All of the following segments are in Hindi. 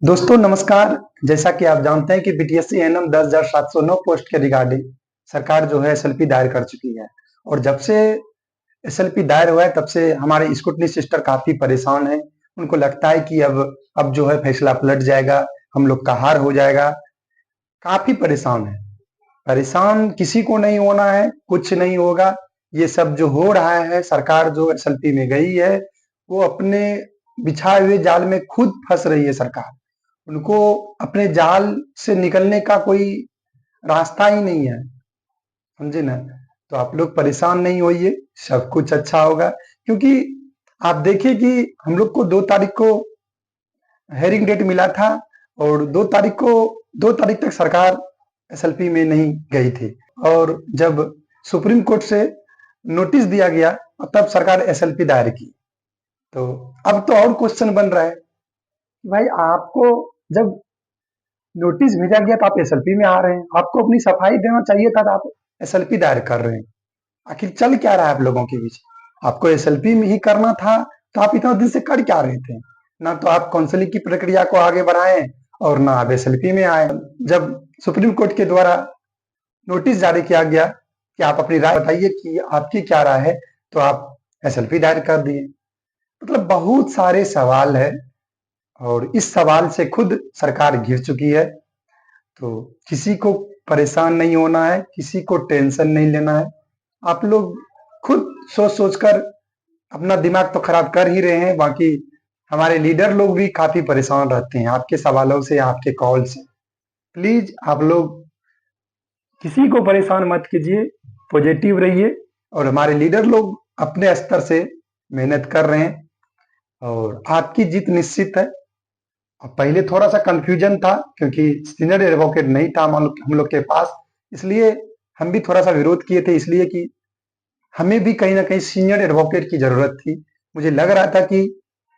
दोस्तों नमस्कार। जैसा कि आप जानते हैं कि बीटीएससी एनएम 10,709 पोस्ट के रिगार्डिंग सरकार जो है एसएलपी दायर कर चुकी है। और जब से एसएलपी दायर हुआ है तब से हमारे स्कूटनी सिस्टर काफी परेशान हैं। उनको लगता है कि अब जो है फैसला पलट जाएगा, हम लोग का हार हो जाएगा। काफी परेशान है। परेशान किसी को नहीं होना है, कुछ नहीं होगा। ये सब जो हो रहा है, सरकार जो एसएलपी में गई है वो अपने बिछाए हुए जाल में खुद फंस रही है सरकार। उनको अपने जाल से निकलने का कोई रास्ता ही नहीं है, समझे ना। तो आप लोग परेशान नहीं होइए, सब कुछ अच्छा होगा। क्योंकि आप देखिए कि हम लोग को 2 तारीख को हेयरिंग डेट मिला था और 2 तारीख तक सरकार एसएलपी में नहीं गई थी। और जब सुप्रीम कोर्ट से नोटिस दिया गया तब सरकार एसएलपी दायर की। तो अब तो और क्वेश्चन बन रहा है, भाई आपको जब नोटिस भेजा गया तो आप एसएलपी में आ रहे हैं, आपको अपनी सफाई देना चाहिए था, तो आप एसएलपी दायर कर रहे हैं। आखिर चल क्या रहा है आप लोगों के बीच? आपको एसएलपी में ही करना था तो आप इतना दिन से कर क्या रहे थे? ना तो आप काउंसलिंग की प्रक्रिया को आगे बढ़ाएं और ना आप एसएलपी में आए। जब सुप्रीम कोर्ट के द्वारा नोटिस जारी किया गया कि आप अपनी राय बताइए कि आपकी क्या राय है, तो आप एसएलपी दायर कर दिए। मतलब बहुत सारे सवाल है और इस सवाल से खुद सरकार घिर चुकी है। तो किसी को परेशान नहीं होना है, किसी को टेंशन नहीं लेना है। आप लोग खुद सोच सोचकर अपना दिमाग तो खराब कर ही रहे हैं। बाकी हमारे लीडर लोग भी काफी परेशान रहते हैं आपके सवालों से, आपके कॉल से। प्लीज आप लोग किसी को परेशान मत कीजिए, पॉजिटिव रहिए। और हमारे लीडर लोग अपने स्तर से मेहनत कर रहे हैं और आपकी जीत निश्चित है। पहले थोड़ा सा कंफ्यूजन था क्योंकि सीनियर एडवोकेट नहीं था हम लोग के पास, इसलिए हम भी थोड़ा सा विरोध किए थे, इसलिए कि हमें भी कहीं ना कहीं सीनियर एडवोकेट की जरूरत थी। मुझे लग रहा था कि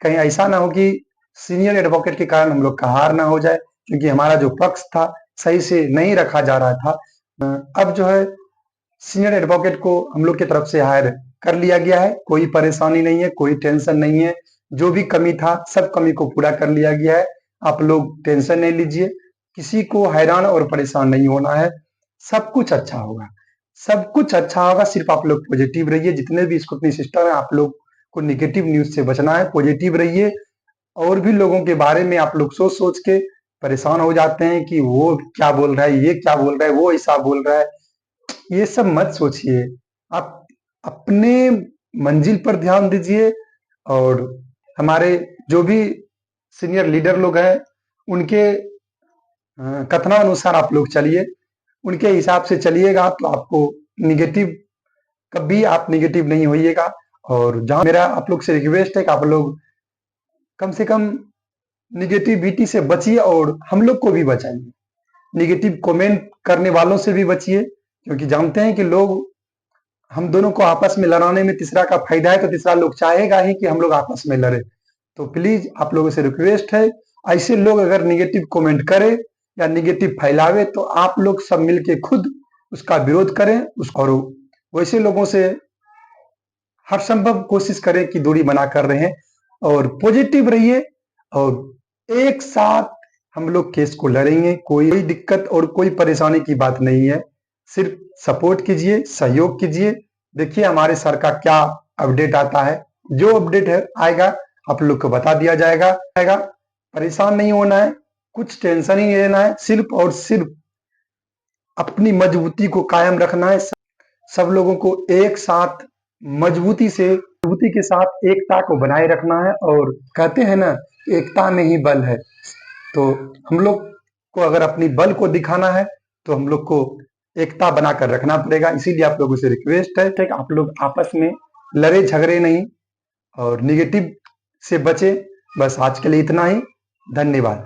कहीं ऐसा ना हो कि सीनियर एडवोकेट के कारण हम लोग का हार ना हो जाए, क्योंकि हमारा जो पक्ष था सही से नहीं रखा जा रहा था। अब जो है सीनियर एडवोकेट को हम लोग की तरफ से हायर कर लिया गया है। कोई परेशानी नहीं है, कोई टेंशन नहीं है। जो भी कमी था सब कमी को पूरा कर लिया गया है। आप लोग टेंशन नहीं लीजिए, किसी को हैरान और परेशान नहीं होना है। सब कुछ अच्छा होगा, सब कुछ अच्छा होगा। सिर्फ आप लोग पॉजिटिव रहिए। जितने भी स्कूटनी सिस्टर हैं, आप लोग को निगेटिव न्यूज से बचना है, पॉजिटिव रहिए। और भी लोगों के बारे में आप लोग सोच सोच के परेशान हो जाते हैं कि वो क्या बोल रहा है, ये क्या बोल रहा है, वो ऐसा बोल रहा है। ये सब मत सोचिए, आप अपने मंजिल पर ध्यान दीजिए। और हमारे जो भी सीनियर लीडर लोग हैं उनके कथनानुसार आप लोग चलिए, उनके हिसाब से चलिएगा तो आपको निगेटिव, कभी आप निगेटिव नहीं होइएगा। और जहां मेरा आप लोग से रिक्वेस्ट है कि आप लोग कम से कम निगेटिविटी से बचिए और हम लोग को भी बचाइए। निगेटिव कमेंट करने वालों से भी बचिए, क्योंकि जानते हैं कि लोग हम दोनों को आपस में लड़ाने में तीसरा का फायदा है, तो तीसरा लोग चाहेगा ही कि हम लोग आपस में लड़े। तो प्लीज आप लोगों से रिक्वेस्ट है, ऐसे लोग अगर निगेटिव कमेंट करे या निगेटिव फैलावे तो आप लोग सब मिलके खुद उसका विरोध करें और वैसे लोगों से हर संभव कोशिश करें कि दूरी बना कर रहें और पॉजिटिव रहिए। और एक साथ हम लोग केस को लड़ेंगे। कोई दिक्कत और कोई परेशानी की बात नहीं है, सिर्फ सपोर्ट कीजिए, सहयोग कीजिए। देखिए हमारे सर का क्या अपडेट आता है, जो अपडेट है आएगा आप लोग को बता दिया जाएगा। परेशान नहीं होना है, कुछ टेंशन ही नहीं लेना है, सिर्फ और सिर्फ अपनी मजबूती को कायम रखना है। सब लोगों को एक साथ मजबूती के साथ एकता को बनाए रखना है। और कहते हैं ना, एकता में ही बल है। तो हम लोग को अगर अपनी बल को दिखाना है तो हम लोग को एकता बनाकर रखना पड़ेगा। इसीलिए आप लोगों से रिक्वेस्ट है कि आप लोग आपस में लड़े झगड़े नहीं और निगेटिव से बचे। बस आज के लिए इतना ही, धन्यवाद।